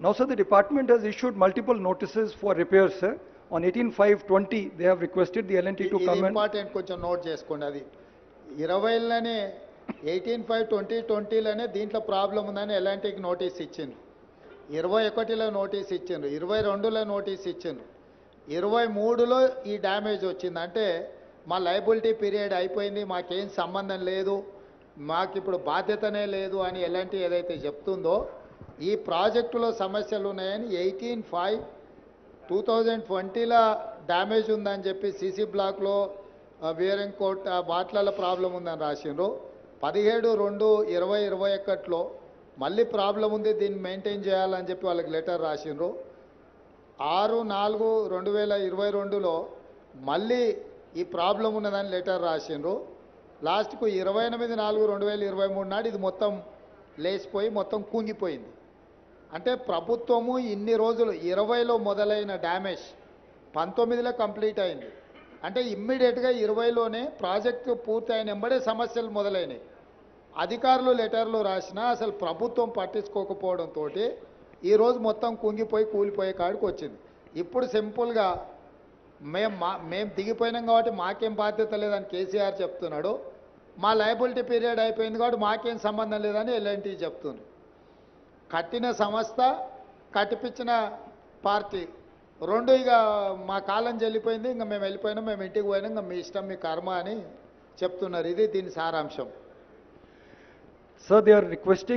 Now, sir, the department has issued multiple notices for repairs, sir. On 18/5/20, they have requested the L&T to ఇది come and... important, కొంచెం note చేసుకోండి. అది 20లోనే 18/5/2020లోనే దీంట్లో problem ఉందని ఎలాంటికి notice ఇచ్చిండ్రు, 21లో notice ఇచ్చిండ్రు, 22లో notice ఇచ్చిండ్రు, 23లో ఈ డ్యామేజ్ వచ్చింది. అంటే మా లయబిలిటీ పీరియడ్ అయిపోయింది, మాకేం సంబంధం లేదు, మాకు ఇప్పుడు బాధ్యతనే లేదు అని ఎలాంటి ఏదైతే చెప్తుందో, ఈ ప్రాజెక్టులో సమస్యలు ఉన్నాయని 18/5/2020లో డ్యామేజ్ ఉందని చెప్పి సీసీ బ్లాక్లో వేరింగ్ కోట్ వాట్లలో ప్రాబ్లం ఉందని రాసిండ్రు. 17/2/2021లో మళ్ళీ ప్రాబ్లం ఉంది, దీన్ని మెయింటైన్ చేయాలని చెప్పి వాళ్ళకి లెటర్ రాసిండ్రు. 6/4/2022లో మళ్ళీ ఈ ప్రాబ్లం ఉన్నదని లెటర్ రాసిండ్రు. లాస్ట్కు 28/4/2023 నాడు ఇది మొత్తం లేచిపోయి మొత్తం కుంగిపోయింది. అంటే ప్రభుత్వము ఇన్ని రోజులు 20లో మొదలైన డ్యామేజ్ 19లో కంప్లీట్ అయింది. అంటే ఇమ్మీడియట్గా 20లోనే ప్రాజెక్టు పూర్తి అయిన వెంబడే సమస్యలు మొదలైనవి. అధికారులు లెటర్లు రాసినా అసలు ప్రభుత్వం పట్టించుకోకపోవడంతో ఈరోజు మొత్తం కుంగిపోయి కూలిపోయే కాడికి వచ్చింది. ఇప్పుడు సింపుల్గా మేము దిగిపోయినాం కాబట్టి మాకేం బాధ్యత లేదని కేసీఆర్ చెప్తున్నాడు, మా లయబిలిటీ పీరియడ్ అయిపోయింది కాబట్టి మాకేం సంబంధం లేదని ఎల్ఎన్టీ చెప్తుంది. కట్టిన సంస్థ, కట్టిపించిన పార్టీ రెండు ఇక మా కాలం చెల్లిపోయింది, ఇంకా మేము వెళ్ళిపోయినాం, మేము ఇంటికి పోయినాం, ఇంకా మీ ఇష్టం మీ కర్మ అని చెప్తున్నారు. ఇది దీని సారాంశం. Sir, they are requesting